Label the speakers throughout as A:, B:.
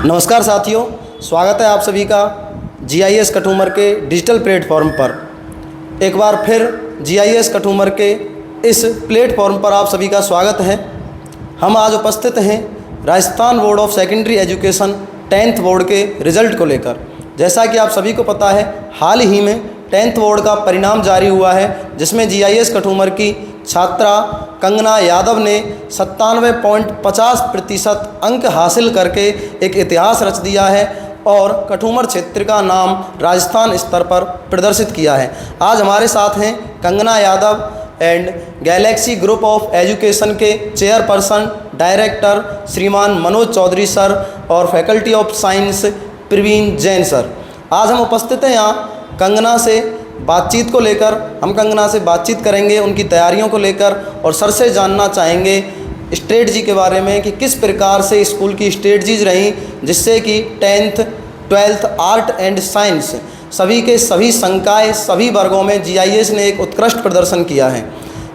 A: नमस्कार साथियों, स्वागत है आप सभी का जीआईएस कठूमर के डिजिटल प्लेटफॉर्म पर। एक बार फिर जीआईएस कठूमर के इस प्लेटफॉर्म पर आप सभी का स्वागत है। हम आज उपस्थित हैं Rajasthan board of secondary education 10th board के रिज़ल्ट को लेकर। जैसा कि आप सभी को पता है, हाल ही में 10th बोर्ड का परिणाम जारी हुआ है, जिसमें जीआईएस कठूमर की छात्रा कंगना यादव ने 97.50% अंक हासिल करके एक इतिहास रच दिया है और कठूमर क्षेत्र का नाम राजस्थान स्तर पर प्रदर्शित किया है। आज हमारे साथ हैं Kangana Yadav and Galaxy group of education के चेयरपर्सन डायरेक्टर श्रीमान मनोज चौधरी सर और faculty of science Praveen Jain sir. आज हम उपस्थित हैं यहाँ कंगना से बातचीत को लेकर। हम कंगना से बातचीत करेंगे उनकी तैयारियों को लेकर और सर से जानना चाहेंगे स्ट्रेटजी के बारे में कि किस प्रकार से स्कूल की स्ट्रेटजीज रहीं जिससे कि 10th 12th art and science सभी के सभी संकाय सभी वर्गों में जीआईएस ने एक उत्कृष्ट प्रदर्शन किया है।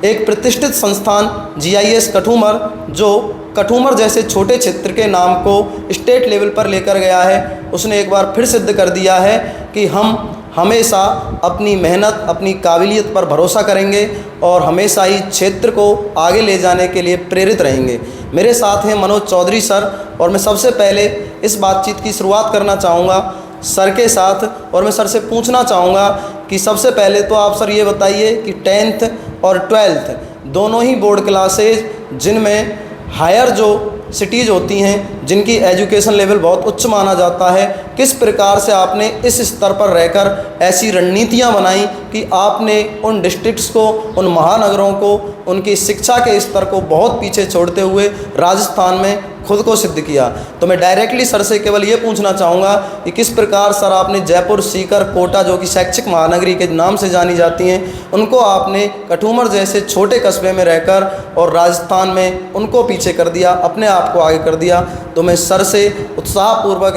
A: एक प्रतिष्ठित संस्थान जीआईएस कठूमर जो कठूमर जैसे छोटे क्षेत्र के नाम को स्टेट लेवल पर लेकर गया है, उसने एक बार फिर सिद्ध कर दिया है कि हम हमेशा अपनी मेहनत अपनी काबिलियत पर भरोसा करेंगे और हमेशा ही क्षेत्र को आगे ले जाने के लिए प्रेरित रहेंगे। मेरे साथ हैं मनोज चौधरी सर और मैं सबसे पहले इस बातचीत की शुरुआत करना चाहूँगा सर के साथ और मैं सर से पूछना चाहूँगा कि सबसे पहले तो आप सर ये बताइए कि 10th और 12th दोनों ही बोर्ड क्लासेज जिनमें हायर जो सिटीज़ होती हैं जिनकी एजुकेशन लेवल बहुत उच्च माना जाता है, किस प्रकार से आपने इस स्तर पर रहकर ऐसी रणनीतियां बनाई कि आपने उन डिस्ट्रिक्ट्स को उन महानगरों को उनकी शिक्षा के स्तर को बहुत पीछे छोड़ते हुए राजस्थान में खुद को सिद्ध किया। तो मैं डायरेक्टली सर से केवल ये पूछना चाहूँगा कि किस प्रकार सर आपने जयपुर, सीकर, कोटा जो कि शैक्षिक महानगरी के नाम से जानी जाती हैं, उनको आपने कठूमर जैसे छोटे कस्बे में रहकर और राजस्थान में उनको पीछे कर दिया, अपने आप को आगे कर दिया। तो मैं सर से उत्साहपूर्वक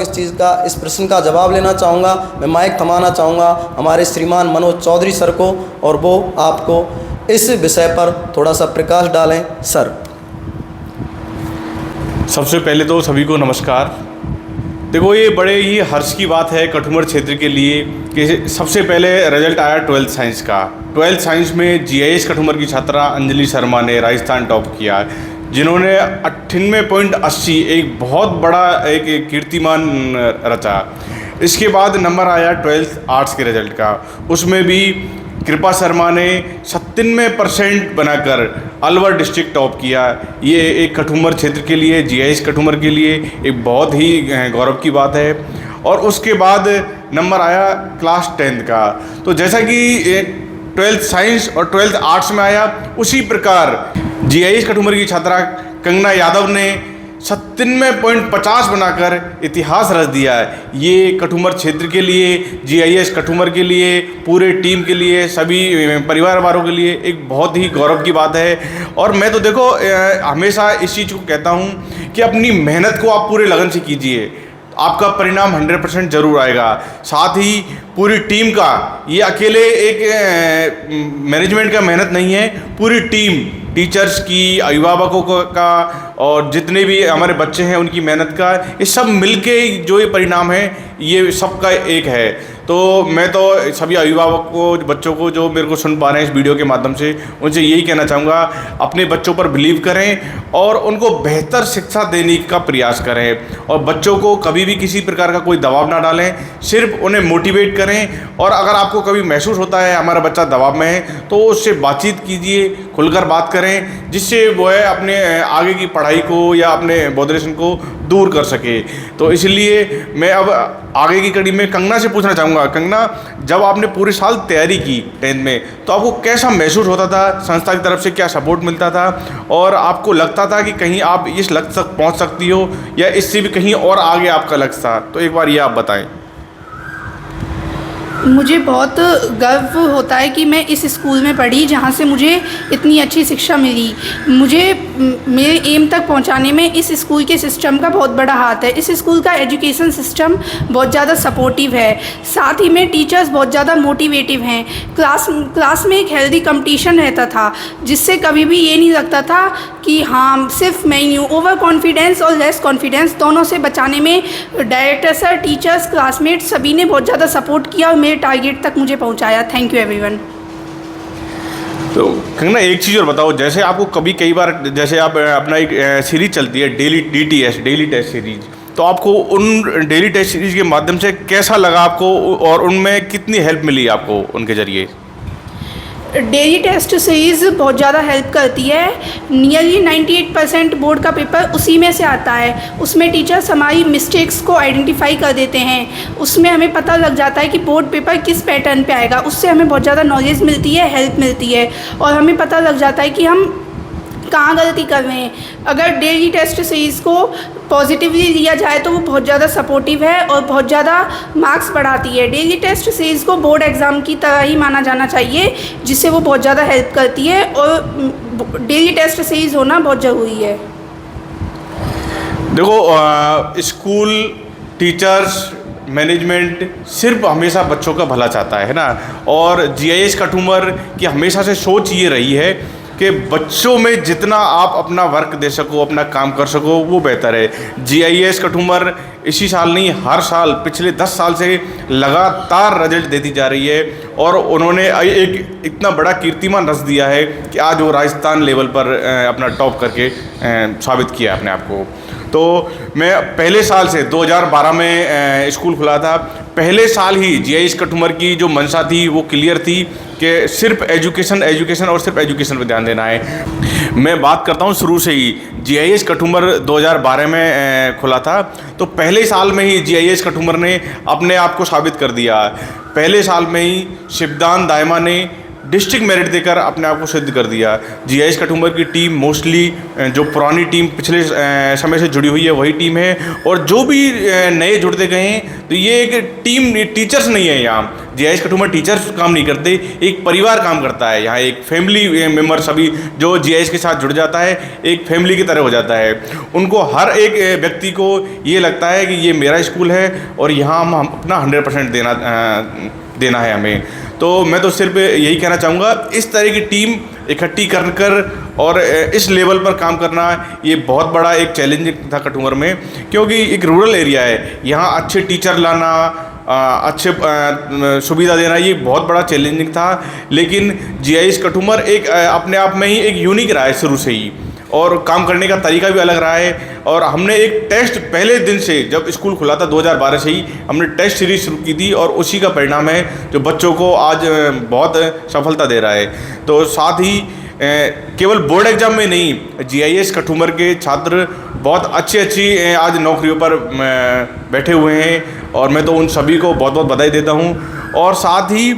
A: इस प्रश्न का जवाब लेना चाहूँगा। मैं माइक थमाना चाहूँगा हमारे श्रीमान मनोज चौधरी सर को और वो आपको इस विषय पर थोड़ा सा प्रकाश डालें। सर,
B: सबसे पहले तो सभी को नमस्कार। देखो, ये बड़े ही हर्ष की बात है कठूमर क्षेत्र के लिए कि सबसे पहले रिजल्ट आया 12th साइंस का। 12th साइंस में जीआईएस कठूमर की छात्रा अंजलि शर्मा ने राजस्थान टॉप किया, जिन्होंने 98.80 एक बहुत बड़ा एक कीर्तिमान रचा। इसके बाद नंबर आया 12th आर्ट्स के रिजल्ट का, उसमें भी कृपा शर्मा ने 97% बनाकर अलवर डिस्ट्रिक्ट टॉप किया। ये एक कठूमर क्षेत्र के लिए, जीआईएस कठूमर के लिए एक बहुत ही गौरव की बात है। और उसके बाद नंबर आया क्लास 10th का। तो जैसा कि 12th साइंस और 12th आर्ट्स में आया, उसी प्रकार जीआईएस कठूमर की छात्रा कंगना यादव ने 97.50 बनाकर इतिहास रच दिया है। ये कठूमर क्षेत्र के लिए, जीआईएस कठूमर के लिए, पूरे टीम के लिए, सभी परिवार वालों के लिए एक बहुत ही गौरव की बात है। और मैं तो देखो हमेशा इस चीज़ को कहता हूँ कि अपनी मेहनत को आप पूरे लगन से कीजिए, आपका परिणाम 100% जरूर आएगा। साथ ही पूरी टीम का, ये अकेले एक मैनेजमेंट का मेहनत नहीं है, पूरी टीम, टीचर्स की, अभिभावकों का और जितने भी हमारे बच्चे हैं उनकी मेहनत का, ये सब मिलके जो ये परिणाम है ये सबका एक है। तो मैं तो सभी अभिभावकों, बच्चों को जो मेरे को सुन पा रहे हैं इस वीडियो के माध्यम से, उनसे यही कहना चाहूँगा, अपने बच्चों पर बिलीव करें और उनको बेहतर शिक्षा देने का प्रयास करें और बच्चों को कभी भी किसी प्रकार का कोई दबाव ना डालें, सिर्फ उन्हें मोटिवेट करें। और अगर आपको कभी महसूस होता है हमारा बच्चा दबाव में है, तो उससे बातचीत कीजिए, खुलकर बात करें, जिससे वो है अपने आगे की पढ़ाई को या अपने बॉदरेशन को दूर कर सके। तो इसलिए मैं अब आगे की कड़ी में कंगना से पूछना चाहूँगा, कंगना, जब आपने पूरे साल तैयारी की 10th में, तो आपको कैसा महसूस होता था? संस्था की तरफ से क्या सपोर्ट मिलता था और आपको लगता था कि कहीं आप इस लक्ष्य तक पहुँच सकती हो या इससे भी कहीं और आगे आपका लक्ष्य था? तो एक बार ये आप बताएं।
C: मुझे बहुत गर्व होता है कि मैं इस स्कूल में पढ़ी जहाँ से मुझे इतनी अच्छी शिक्षा मिली। मुझे मेरे एम तक पहुँचाने में इस स्कूल के सिस्टम का बहुत बड़ा हाथ है। इस स्कूल का एजुकेशन सिस्टम बहुत ज़्यादा सपोर्टिव है, साथ ही में टीचर्स बहुत ज़्यादा मोटिवेटिव हैं। क्लास में एक हेल्दी कंपटीशन रहता था, जिससे कभी भी ये नहीं लगता था कि हाँ सिर्फ मैं ही हूँ। ओवर कॉन्फिडेंस और लेस कॉन्फिडेंस दोनों से बचाने में डायरेक्टर सर, टीचर्स, क्लासमेट्स सभी ने बहुत ज़्यादा सपोर्ट किया और मेरे टारगेट तक मुझे पहुंचाया। Thank you everyone.
B: तो कंगना, एक चीज़ और बताओ, जैसे आपको कई बार जैसे आप अपना एक सीरीज चलती है daily DTS, daily test series, तो आपको उन डेली टेस्ट सीरीज के माध्यम से कैसा लगा आपको और उनमें कितनी हेल्प मिली आपको उनके ज़रिए?
C: डेली टेस्ट सीरीज़ बहुत ज़्यादा हेल्प करती है। नियरली 98% बोर्ड का पेपर उसी में से आता है। उसमें टीचर्स हमारी मिस्टेक्स को आइडेंटिफाई कर देते हैं। उसमें हमें पता लग जाता है कि बोर्ड पेपर किस पैटर्न पे आएगा। उससे हमें बहुत ज़्यादा नॉलेज मिलती है, हेल्प मिलती है और हमें पता लग जाता है कि हम कहाँ गलती कर रहे हैं। अगर डेली टेस्ट सीरीज़ को पॉजिटिवली लिया जाए तो वो बहुत ज़्यादा सपोर्टिव है और बहुत ज़्यादा मार्क्स बढ़ाती है। डेली टेस्ट सीरीज़ को बोर्ड एग्ज़ाम की तरह ही माना जाना चाहिए, जिससे वो बहुत ज़्यादा हेल्प करती है और डेली टेस्ट सीरीज़ होना बहुत ज़रूरी है।
B: देखो, स्कूल, टीचर्स, मैनेजमेंट सिर्फ हमेशा बच्चों का भला चाहता है ना, और GIS कठूमर की हमेशा से सोच ये रही है कि बच्चों में जितना आप अपना वर्क दे सको, अपना काम कर सको, वो बेहतर है। GIS कठूमर इसी साल नहीं, हर साल पिछले 10 साल से लगातार रिजल्ट देती जा रही है और उन्होंने एक इतना बड़ा कीर्तिमान रच दिया है कि आज वो राजस्थान लेवल पर अपना टॉप करके साबित किया अपने आप को। तो मैं पहले साल से 2012 में स्कूल खुला था, पहले साल ही GIS कठूमर की जो मंशा थी वो क्लियर थी कि सिर्फ एजुकेशन और सिर्फ एजुकेशन पर ध्यान देना है। मैं बात करता हूँ शुरू से ही, GIS कठूमर 2012 में खुला था, तो पहले साल में ही GIS कठूमर ने अपने आप को साबित कर दिया। पहले साल में ही शिवदान दायमा ने डिस्ट्रिक्ट मेरिट देकर अपने आप को सिद्ध कर दिया। GIS कठूमर की टीम मोस्टली जो पुरानी टीम पिछले समय से जुड़ी हुई है वही टीम है, और जो भी नए जुड़ते गए हैं तो ये एक टीम, टीचर्स नहीं है यहाँ। GIS कठूमर टीचर्स काम नहीं करते, एक परिवार काम करता है यहाँ। एक फैमिली मेम्बर सभी जो GIS के साथ जुड़ जाता है एक फैमिली की तरह हो जाता है। उनको हर एक व्यक्ति को ये लगता है कि ये मेरा स्कूल है और यहाँ हम अपना 100% देना है हमें। तो मैं तो सिर्फ यही कहना चाहूँगा, इस तरह की टीम इकट्ठी कर और इस लेवल पर काम करना ये बहुत बड़ा एक चैलेंज था कठूमर में, क्योंकि एक रूरल एरिया है, यहाँ अच्छे टीचर लाना, अच्छे सुविधा देना ये बहुत बड़ा चैलेंजिंग था। लेकिन GIS कठूमर एक अपने आप में ही एक यूनिक रहा है शुरू से ही, और काम करने का तरीका भी अलग रहा है। और हमने एक टेस्ट पहले दिन से, जब स्कूल खुला था 2012 से ही हमने टेस्ट सीरीज शुरू की थी, और उसी का परिणाम है जो बच्चों को आज बहुत सफलता दे रहा है। तो साथ ही केवल बोर्ड एग्जाम में नहीं, GIS कठूमर के छात्र बहुत अच्छी आज नौकरियों पर बैठे हुए हैं, और मैं तो उन सभी को बहुत बहुत बधाई देता हूँ। और साथ ही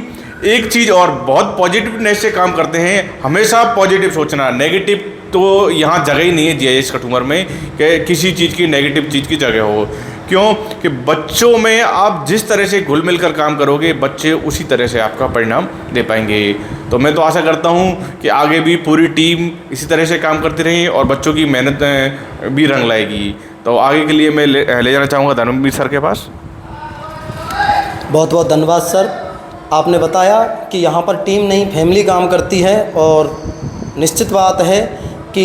B: एक चीज़ और, बहुत पॉजिटिवनेस से काम करते हैं, हमेशा पॉजिटिव सोचना, नेगेटिव तो यहाँ जगह ही नहीं है GIS कठूमर में कि किसी चीज़ की नेगेटिव चीज़ की जगह हो। क्यों कि बच्चों में आप जिस तरह से घुल मिल कर काम करोगे, बच्चे उसी तरह से आपका परिणाम दे पाएंगे। तो मैं तो आशा करता हूँ कि आगे भी पूरी टीम इसी तरह से काम करती रहे और बच्चों की मेहनत भी रंग लाएगी। तो आगे के लिए मैं ले जाना चाहूँगा धर्मवीर सर के पास।
A: बहुत बहुत धन्यवाद सर। आपने बताया कि यहाँ पर टीम नहीं फैमिली काम करती है, और निश्चित बात है कि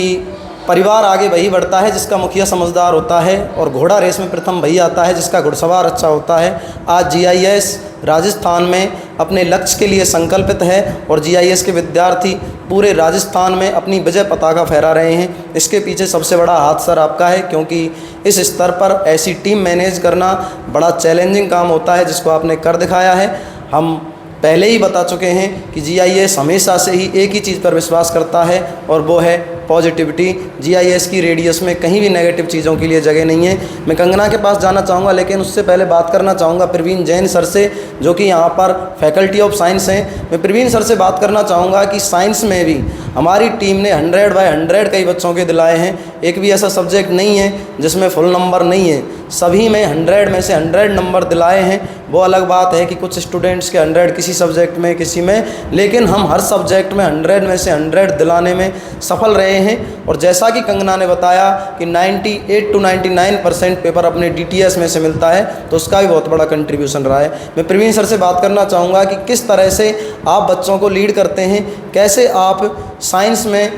A: परिवार आगे वही बढ़ता है जिसका मुखिया समझदार होता है, और घोड़ा रेस में प्रथम वही आता है जिसका घुड़सवार अच्छा होता है। आज GIS राजस्थान में अपने लक्ष्य के लिए संकल्पित है, और GIS के विद्यार्थी पूरे राजस्थान में अपनी विजय पताका फहरा रहे हैं। इसके पीछे सबसे बड़ा हाथ सर आपका है, क्योंकि इस स्तर पर ऐसी टीम मैनेज करना बड़ा चैलेंजिंग काम होता है, जिसको आपने कर दिखाया है। हम पहले ही बता चुके हैं कि GIS हमेशा से ही एक ही चीज़ पर विश्वास करता है, और वो है पॉजिटिविटी, जीआईएस की रेडियस में कहीं भी नेगेटिव चीज़ों के लिए जगह नहीं है। मैं कंगना के पास जाना चाहूँगा, लेकिन उससे पहले बात करना चाहूँगा प्रवीण जैन सर से, जो कि यहाँ पर फैकल्टी ऑफ साइंस हैं। मैं प्रवीण सर से बात करना चाहूँगा कि साइंस में भी हमारी टीम ने 100/100 कई बच्चों के दिलाए हैं। एक भी ऐसा सब्जेक्ट नहीं है जिसमें फुल नंबर नहीं है, सभी में 100 में से 100 नंबर दिलाए हैं। वो अलग बात है कि कुछ स्टूडेंट्स के 100 किसी सब्जेक्ट में, किसी में, लेकिन हम हर सब्जेक्ट में 100 में से 100 दिलाने में सफल रहे हैं। और जैसा कि कंगना ने बताया कि 98 to 99% पेपर अपने DTS में से मिलता है, तो उसका भी बहुत बड़ा कंट्रीब्यूशन रहा है। मैं प्रवीण सर से बात करना चाहूँगा कि किस तरह से आप बच्चों को लीड करते हैं, कैसे आप साइंस में,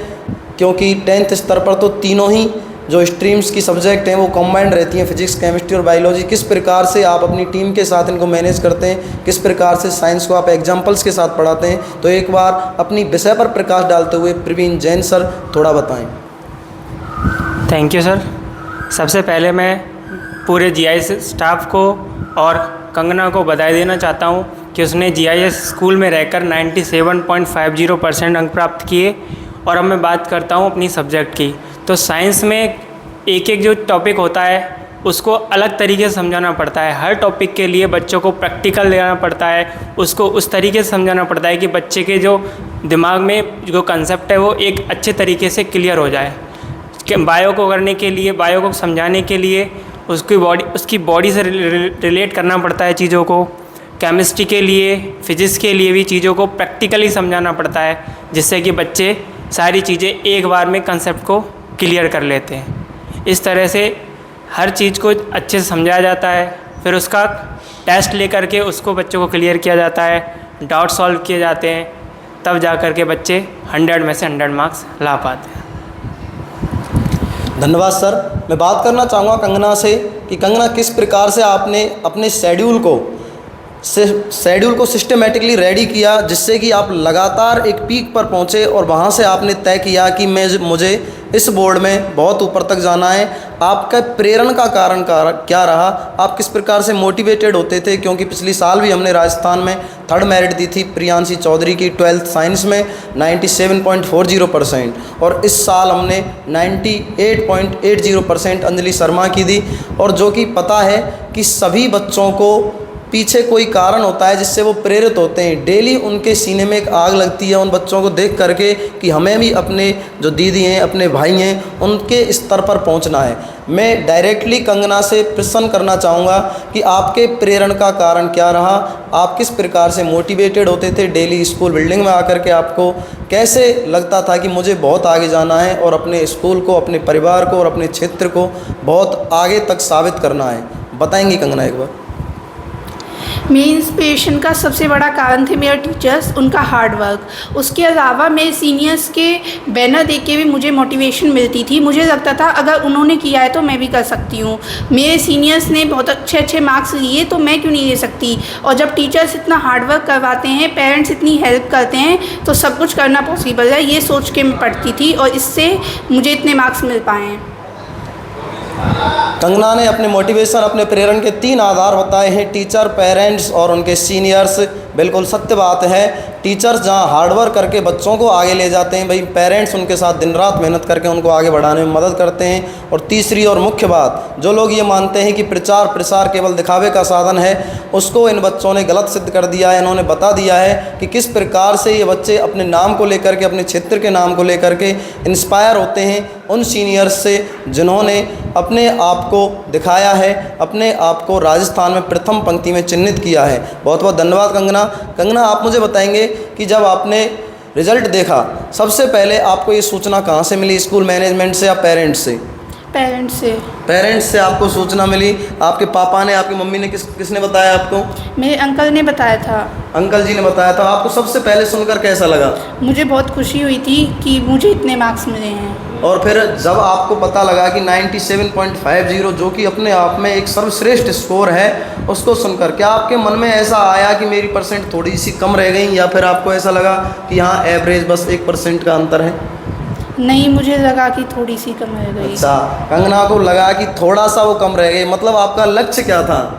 A: क्योंकि 10th स्तर पर तो तीनों ही जो स्ट्रीम्स की सब्जेक्ट हैं वो कॉम्बाइंड रहती हैं, फिजिक्स, केमिस्ट्री और बायोलॉजी, किस प्रकार से आप अपनी टीम के साथ इनको मैनेज करते हैं, किस प्रकार से साइंस को आप एग्जाम्पल्स के साथ पढ़ाते हैं, तो एक बार अपनी विषय पर प्रकाश डालते हुए प्रवीण जैन सर थोड़ा बताएं।
D: Thank you sir. सबसे पहले मैं पूरे GIS स्टाफ को और कंगना को बधाई देना चाहता हूँ कि उसने GIS स्कूल में रहकर 97.50% अंक प्राप्त किए। और अब मैं बात करता हूँ अपनी सब्जेक्ट की। तो साइंस में एक एक जो टॉपिक होता है उसको अलग तरीके से समझाना पड़ता है। हर टॉपिक के लिए बच्चों को प्रैक्टिकल देना पड़ता है, उसको उस तरीके से समझाना पड़ता है कि बच्चे के जो दिमाग में जो कंसेप्ट है वो एक अच्छे तरीके से क्लियर हो जाए। बायो को करने के लिए, बायो को समझाने के लिए उसकी बॉडी से रिलेट करना पड़ता है चीज़ों को। केमिस्ट्री के लिए, फिजिक्स के लिए भी चीज़ों को प्रैक्टिकली समझाना पड़ता है, जिससे कि बच्चे सारी चीज़ें एक बार में कंसेप्ट को क्लियर कर लेते हैं। इस तरह से हर चीज़ को अच्छे से समझाया जाता है, फिर उसका टेस्ट लेकर के उसको बच्चों को क्लियर किया जाता है, डाउट सॉल्व किए जाते हैं, तब जा कर के बच्चे 100 में से 100 मार्क्स ला पाते हैं।
A: धन्यवाद सर। मैं बात करना चाहूँगा कंगना से कि कंगना, किस प्रकार से आपने अपने शेड्यूल को सिस्टमेटिकली रेडी किया, जिससे कि आप लगातार एक पीक पर पहुँचे और वहाँ से आपने तय किया कि मुझे इस बोर्ड में बहुत ऊपर तक जाना है। आपका प्रेरणा का कारण क्या रहा? आप किस प्रकार से मोटिवेटेड होते थे? क्योंकि पिछली साल भी हमने राजस्थान में 3rd मेरिट दी थी प्रियांशी चौधरी की 12th साइंस में 97.40%, और इस साल हमने 98.80% अंजलि शर्मा की दी। और जो कि पता है कि सभी बच्चों को पीछे कोई कारण होता है जिससे वो प्रेरित होते हैं। डेली उनके सीने में एक आग लगती है उन बच्चों को देख करके कि हमें भी अपने जो दीदी हैं, अपने भाई हैं, उनके स्तर पर पहुंचना है। मैं डायरेक्टली कंगना से प्रश्न करना चाहूँगा कि आपके प्रेरणा का कारण क्या रहा? आप किस प्रकार से मोटिवेटेड होते थे? डेली स्कूल बिल्डिंग में आकर के आपको कैसे लगता था कि मुझे बहुत आगे जाना है और अपने स्कूल को, अपने परिवार को और अपने क्षेत्र को बहुत आगे तक साबित करना है? बताएंगी कंगना एक बार?
C: मेरी इंस्पिरेशन का सबसे बड़ा कारण थे मेरे टीचर्स, उनका हार्ड वर्क। उसके अलावा मेरे सीनियर्स के बैनर देख के भी मुझे मोटिवेशन मिलती थी। मुझे लगता था अगर उन्होंने किया है तो मैं भी कर सकती हूँ। मेरे सीनियर्स ने बहुत अच्छे मार्क्स लिए तो मैं क्यों नहीं ले सकती? और जब टीचर्स इतना हार्ड वर्क करवाते हैं, पेरेंट्स इतनी हेल्प करते हैं, तो सब कुछ करना पॉसिबल है, ये सोच के मैं पढ़ती थी और इससे मुझे इतने मार्क्स मिल पाए हैं।
A: कंगना ने अपने मोटिवेशन, अपने प्रेरणा के 3 आधार बताए हैं, टीचर, पेरेंट्स और उनके सीनियर्स। बिल्कुल सत्य बात है, टीचर्स जहां हार्डवर्क करके बच्चों को आगे ले जाते हैं, भाई पेरेंट्स उनके साथ दिन रात मेहनत करके उनको आगे बढ़ाने में मदद करते हैं। और तीसरी और मुख्य बात, जो लोग ये मानते हैं कि प्रचार प्रसार केवल दिखावे का साधन है, उसको इन बच्चों ने गलत सिद्ध कर दिया है। इन्होंने बता दिया है कि किस प्रकार से ये बच्चे अपने नाम को लेकर के, अपने क्षेत्र के नाम को लेकर के इंस्पायर होते हैं उन सीनियर्स से जिन्होंने अपने आप को दिखाया है, अपने आप को राजस्थान में प्रथम पंक्ति में चिन्हित किया है। बहुत बहुत धन्यवाद कंगना। कंगना, आप मुझे बताएंगे कि जब आपने रिजल्ट देखा, सबसे पहले आपको ये सूचना कहाँ से मिली? स्कूल मैनेजमेंट से या पेरेंट्स से? पेरेंट्स से आपको सूचना मिली। आपके पापा ने, आपकी मम्मी ने, किसने बताया आपको?
C: मेरे अंकल ने बताया था।
A: अंकल जी ने बताया था। आपको सबसे पहले सुनकर कैसा लगा?
C: मुझे बहुत खुशी हुई थी कि मुझे इतने मार्क्स मिले हैं।
A: और फिर जब आपको पता लगा कि 97.50 जो कि अपने आप में एक सर्वश्रेष्ठ स्कोर है, उसको सुनकर क्या आपके मन में ऐसा आया कि मेरी परसेंट थोड़ी सी कम रह गई, या फिर आपको ऐसा लगा कि हाँ एवरेज बस 1% का अंतर है?
C: नहीं, मुझे लगा कि थोड़ी सी कम रह गई।
A: अच्छा, कंगना को लगा कि थोड़ा सा वो कम रह गई। मतलब आपका लक्ष्य क्या था?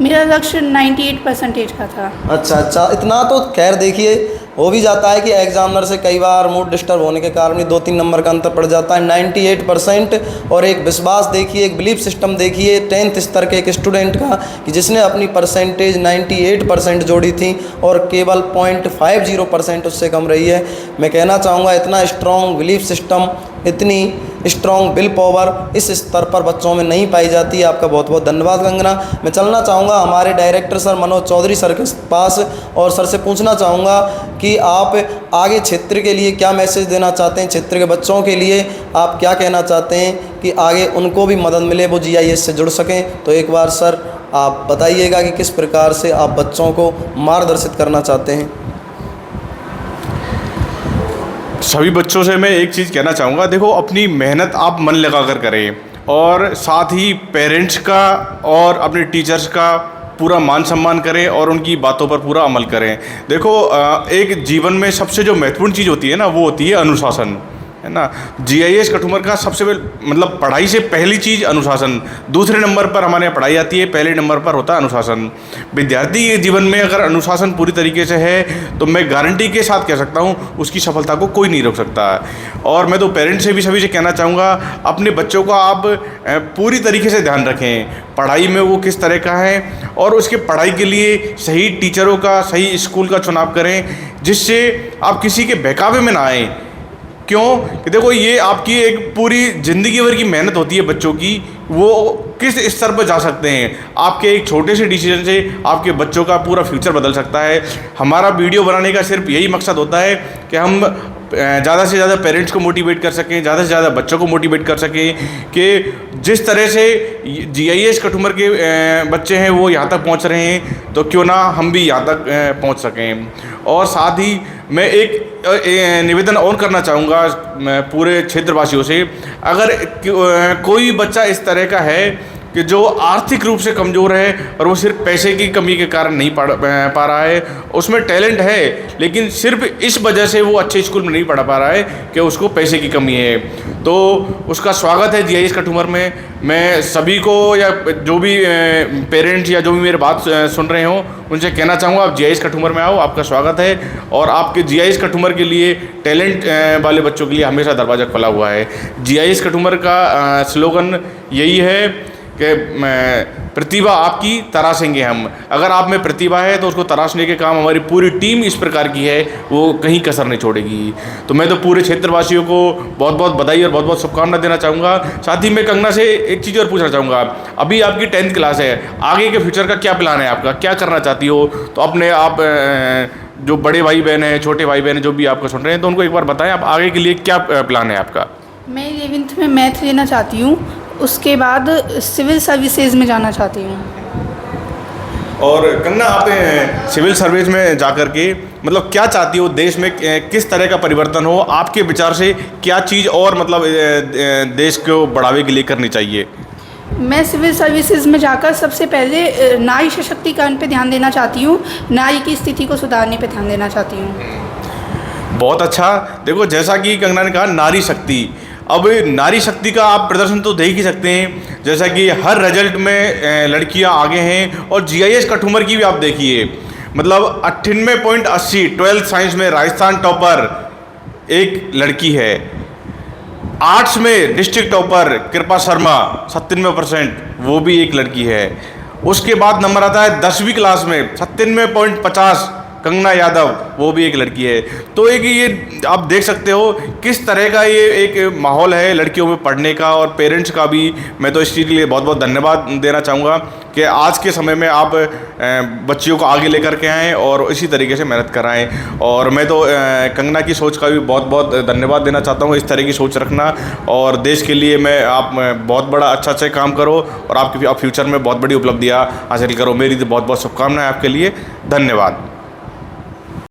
C: मेरा लक्ष्य 98% का था।
A: अच्छा, इतना तो खैर देखिए, हो भी जाता है कि एग्जामिनर से कई बार मूड डिस्टर्ब होने के कारण भी 2-3 नंबर का अंतर पड़ जाता है। 98% और एक विश्वास देखिए, एक बिलीफ सिस्टम देखिए 10th स्तर के एक स्टूडेंट का कि जिसने अपनी परसेंटेज 98% जोड़ी थी और केवल 0.50% उससे कम रही है। मैं कहना चाहूँगा इतना स्ट्रॉन्ग बिलीफ सिस्टम, इतनी स्ट्रॉन्ग विल पावर इस स्तर पर बच्चों में नहीं पाई जाती है। आपका बहुत बहुत धन्यवाद कंगना। मैं चलना चाहूँगा हमारे director sir Manoj Chaudhary sir के पास और सर से पूछना चाहूँगा कि आप आगे क्षेत्र के लिए क्या मैसेज देना चाहते हैं, क्षेत्र के बच्चों के लिए आप क्या कहना चाहते हैं कि आगे उनको भी मदद मिले, वो GIS से जुड़ सकें। तो एक बार सर आप बताइएगा कि किस प्रकार से आप बच्चों को मार्गदर्शित करना चाहते हैं।
B: सभी बच्चों से मैं एक चीज़ कहना चाहूँगा, देखो अपनी मेहनत आप मन लगा कर करें और साथ ही पेरेंट्स का और अपने टीचर्स का पूरा मान सम्मान करें और उनकी बातों पर पूरा अमल करें। देखो एक जीवन में सबसे जो महत्वपूर्ण चीज़ होती है ना, वो होती है अनुशासन, है ना। GIS कठुमर का सबसे मतलब पढ़ाई से पहली चीज़ अनुशासन, दूसरे नंबर पर हमारे यहाँ पढ़ाई आती है, पहले नंबर पर होता है अनुशासन। विद्यार्थी के जीवन में अगर अनुशासन पूरी तरीके से है तो मैं गारंटी के साथ कह सकता हूँ उसकी सफलता को कोई नहीं रोक सकता। और मैं तो पेरेंट्स से भी सभी से कहना चाहूँगा अपने बच्चों का आप पूरी तरीके से ध्यान रखें, पढ़ाई में वो किस तरह का है और उसके पढ़ाई के लिए सही टीचरों का, सही स्कूल का चुनाव करें जिससे आप किसी के बहकावे में ना आएँ। क्यों कि देखो ये आपकी एक पूरी ज़िंदगी भर की मेहनत होती है बच्चों की, वो किस स्तर पर जा सकते हैं। आपके एक छोटे से डिसीजन से आपके बच्चों का पूरा फ्यूचर बदल सकता है। हमारा वीडियो बनाने का सिर्फ यही मकसद होता है कि हम ज़्यादा से ज़्यादा पेरेंट्स को मोटिवेट कर सकें, ज़्यादा से ज़्यादा बच्चों को मोटिवेट कर सकें कि जिस तरह से GIS कठुमर के बच्चे हैं वो यहाँ तक पहुँच रहे हैं तो क्यों ना हम भी यहाँ तक पहुँच सकें। और साथ ही मैं एक निवेदन और करना चाहूँगा पूरे क्षेत्रवासियों से, अगर कोई बच्चा इस तरह का है कि जो आर्थिक रूप से कमज़ोर है और वो सिर्फ पैसे की कमी के कारण नहीं पढ़ पा रहा है, उसमें टैलेंट है लेकिन सिर्फ इस वजह से वो अच्छे स्कूल में नहीं पढ़ा पा रहा है कि उसको पैसे की कमी है, तो उसका स्वागत है GIS कठुमर में। मैं सभी को या जो भी पेरेंट्स या जो भी मेरे बात सुन रहे हों उनसे कहना चाहूँगा आप GIS कठुमर में आओ, आपका स्वागत है। और आपके GIS कठुमर के लिए टैलेंट वाले बच्चों के लिए हमेशा दरवाज़ा खुला हुआ है। GIS कठुमर का स्लोगन यही है कि प्रतिभा आपकी तराशेंगे हम। अगर आप में प्रतिभा है तो उसको तराशने के काम हमारी पूरी टीम इस प्रकार की है, वो कहीं कसर नहीं छोड़ेगी। तो मैं तो पूरे क्षेत्रवासियों को बहुत बहुत बधाई और बहुत बहुत शुभकामनाएं देना चाहूँगा। साथ ही मैं कंगना से एक चीज़ और पूछना चाहूँगा, अभी आपकी 10th क्लास है, आगे के फ्यूचर का क्या प्लान है आपका, क्या करना चाहती हो? तो अपने आप जो बड़े भाई बहन हैं, छोटे भाई बहन हैं, जो भी आपको सुन रहे हैं, तो उनको एक बार बताएं आप आगे के लिए क्या प्लान है आपका।
C: मैं 11th में मैथ लेना चाहती हूँ, उसके बाद सिविल सर्विसेज में जाना चाहती हूँ।
B: और कंगना आप सिविल सर्विस में जाकर के मतलब क्या चाहती हो, देश में किस तरह का परिवर्तन हो, आपके विचार से क्या चीज़ और मतलब देश को बढ़ावे के लिए करनी चाहिए?
C: मैं सिविल सर्विसेज में जाकर सबसे पहले नारी सशक्तिकरण पे ध्यान देना चाहती हूँ, नारी की स्थिति को सुधारने पे ध्यान देना चाहती हूँ।
B: बहुत अच्छा। देखो जैसा कि कंगना ने कहा नारी शक्ति, अब नारी शक्ति का आप प्रदर्शन तो देख ही सकते हैं, जैसा कि हर रिजल्ट में लड़कियां आगे हैं। और GIS कठुमर की भी आप देखिए, मतलब 98.80 12th साइंस में राजस्थान टॉपर एक लड़की है, आर्ट्स में डिस्ट्रिक्ट टॉपर कृपा शर्मा 97%, वो भी एक लड़की है। उसके बाद नंबर आता है 10वीं क्लास में 97.50 कंगना यादव, वो भी एक लड़की है। तो एक ये आप देख सकते हो किस तरह का ये एक माहौल है लड़कियों में पढ़ने का। और पेरेंट्स का भी मैं तो इस चीज़ के लिए बहुत बहुत धन्यवाद देना चाहूँगा कि आज के समय में आप बच्चियों को आगे लेकर के आएँ और इसी तरीके से मेहनत कराएँ। और मैं तो कंगना की सोच का भी बहुत बहुत धन्यवाद देना चाहता हूँ, इस तरह की सोच रखना। और देश के लिए मैं आप बहुत बड़ा अच्छा काम करो और आप फ्यूचर में बहुत बड़ी उपलब्धियाँ हासिल करो। मेरी तो बहुत बहुत शुभकामनाएँ आपके लिए। धन्यवाद।